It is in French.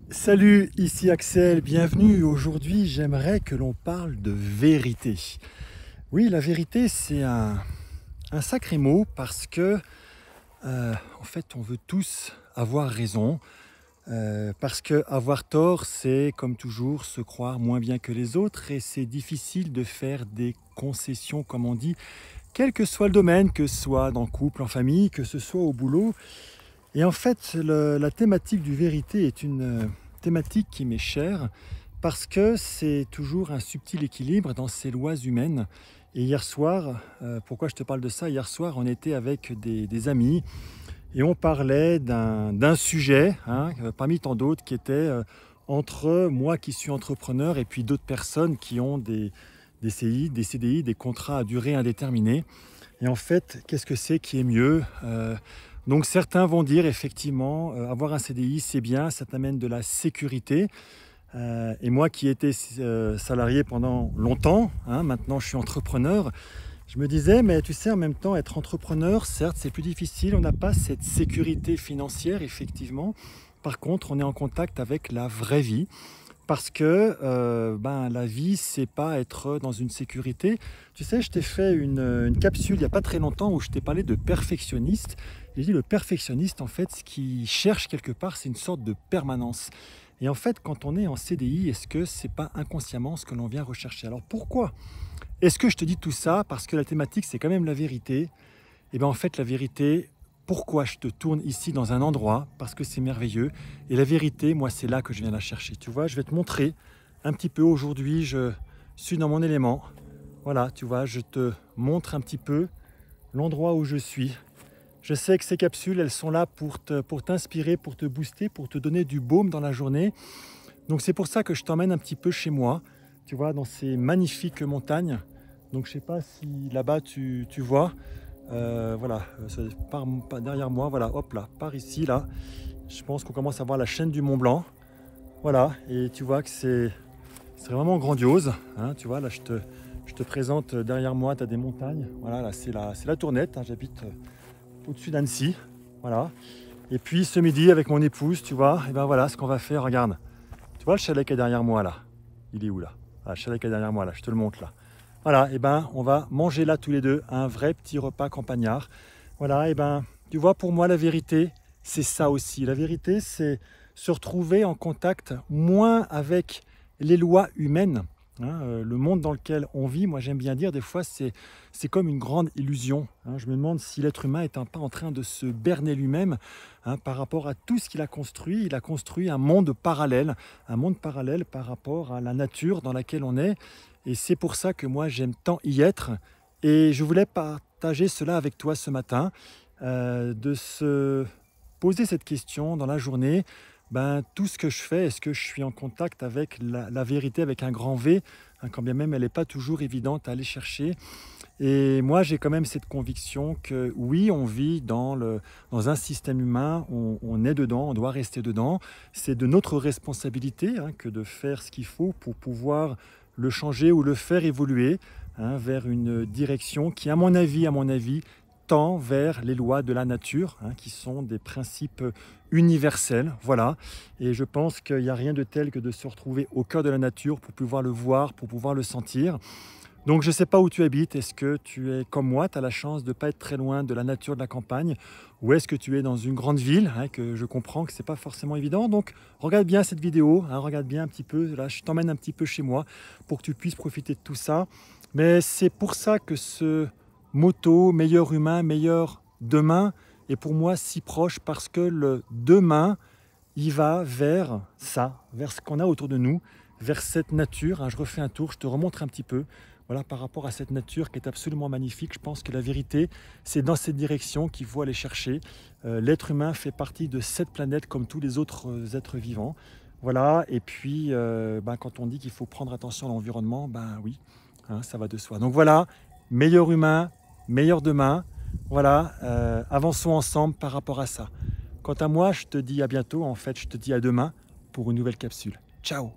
Salut, ici Axel, bienvenue. Aujourd'hui, j'aimerais que l'on parle de vérité. Oui, la vérité, c'est un sacré mot parce que, en fait, on veut tous avoir raison. Parce que avoir tort, c'est comme toujours se croire moins bien que les autres et c'est difficile de faire des concessions, comme on dit, quel que soit le domaine, que ce soit dans le couple, en famille, que ce soit au boulot. Et en fait, la thématique du vérité est une thématique qui m'est chère parce que c'est toujours un subtil équilibre dans ces lois humaines. Et hier soir, pourquoi je te parle de ça? Hier soir, on était avec des amis et on parlait d'un sujet, parmi tant d'autres, qui était entre moi qui suis entrepreneur et puis d'autres personnes qui ont des CI, des CDI, des contrats à durée indéterminée. Et en fait, qu'est-ce que c'est qui est mieux? Donc certains vont dire effectivement, avoir un CDI c'est bien, ça t'amène de la sécurité. Et moi qui étais salarié pendant longtemps, maintenant je suis entrepreneur, je me disais, mais tu sais, en même temps, être entrepreneur, certes c'est plus difficile, on n'a pas cette sécurité financière effectivement. Par contre, on est en contact avec la vraie vie. Parce que la vie, c'est pas être dans une sécurité. Tu sais, je t'ai fait une capsule il n'y a pas très longtemps où je t'ai parlé de perfectionniste. J'ai dit le perfectionniste, en fait, ce qu'il cherche quelque part, c'est une sorte de permanence. Et en fait, quand on est en CDI, est-ce que c'est pas inconsciemment ce que l'on vient rechercher? Alors pourquoi est-ce que je te dis tout ça? Parce que la thématique, c'est quand même la vérité. Et bien en fait, la vérité, pourquoi je te tourne ici dans un endroit? Parce que c'est merveilleux. Et la vérité, moi, c'est là que je viens la chercher. Tu vois, je vais te montrer un petit peu aujourd'hui, je suis dans mon élément. Voilà, tu vois, je te montre un petit peu l'endroit où je suis. Je sais que ces capsules, elles sont là pour t'inspirer, pour te booster, pour te donner du baume dans la journée. Donc c'est pour ça que je t'emmène un petit peu chez moi, tu vois, dans ces magnifiques montagnes. Donc je sais pas si là-bas tu vois. Voilà, ça part derrière moi, voilà, hop là, par ici, là. Je pense qu'on commence à voir la chaîne du Mont Blanc. Voilà, et tu vois que c'est vraiment grandiose. Tu vois, là, je te présente derrière moi, tu as des montagnes. Voilà, là, c'est la Tournette. J'habite au-dessus d'Annecy. Voilà. Et puis ce midi, avec mon épouse, tu vois, et ben voilà ce qu'on va faire. Regarde, tu vois le chalet qui est derrière moi, là. Il est où, là? Ah, le chalet qui est derrière moi, là, je te le montre, là. Voilà, et ben on va manger là tous les deux un vrai petit repas campagnard. Voilà, et ben tu vois, pour moi la vérité, c'est ça aussi. La vérité, c'est se retrouver en contact moins avec les lois humaines. Le monde dans lequel on vit, moi j'aime bien dire, des fois c'est comme une grande illusion. Je me demande si l'être humain est pas en train de se berner lui-même par rapport à tout ce qu'il a construit. Il a construit un monde parallèle par rapport à la nature dans laquelle on est. Et c'est pour ça que moi j'aime tant y être. Et je voulais partager cela avec toi ce matin, de se poser cette question dans la journée. Tout ce que je fais, est-ce que je suis en contact avec la vérité avec un grand V, quand bien même elle n'est pas toujours évidente à aller chercher. Et moi j'ai quand même cette conviction que oui, on vit dans un système humain, on est dedans, on doit rester dedans. C'est de notre responsabilité que de faire ce qu'il faut pour pouvoir le changer ou le faire évoluer vers une direction qui, à mon avis, tend vers les lois de la nature, qui sont des principes universels. Voilà. Et je pense qu'il n'y a rien de tel que de se retrouver au cœur de la nature pour pouvoir le voir, pour pouvoir le sentir. Donc je ne sais pas où tu habites, est-ce que tu es comme moi, tu as la chance de ne pas être très loin de la nature de la campagne, ou est-ce que tu es dans une grande ville, que je comprends que ce n'est pas forcément évident. Donc regarde bien cette vidéo, regarde bien un petit peu, là je t'emmène un petit peu chez moi pour que tu puisses profiter de tout ça. Mais c'est pour ça que ce motto, meilleur humain, meilleur demain, est pour moi si proche, parce que le demain, il va vers ça, vers ce qu'on a autour de nous, vers cette nature. Je refais un tour, je te remontre un petit peu. Voilà, par rapport à cette nature qui est absolument magnifique, je pense que la vérité, c'est dans cette direction qu'il faut aller chercher. L'être humain fait partie de cette planète comme tous les autres êtres vivants. Voilà, et puis quand on dit qu'il faut prendre attention à l'environnement, oui, ça va de soi. Donc voilà, meilleur humain, meilleur demain. Voilà, avançons ensemble par rapport à ça. Quant à moi, je te dis à bientôt. En fait, je te dis à demain pour une nouvelle capsule. Ciao!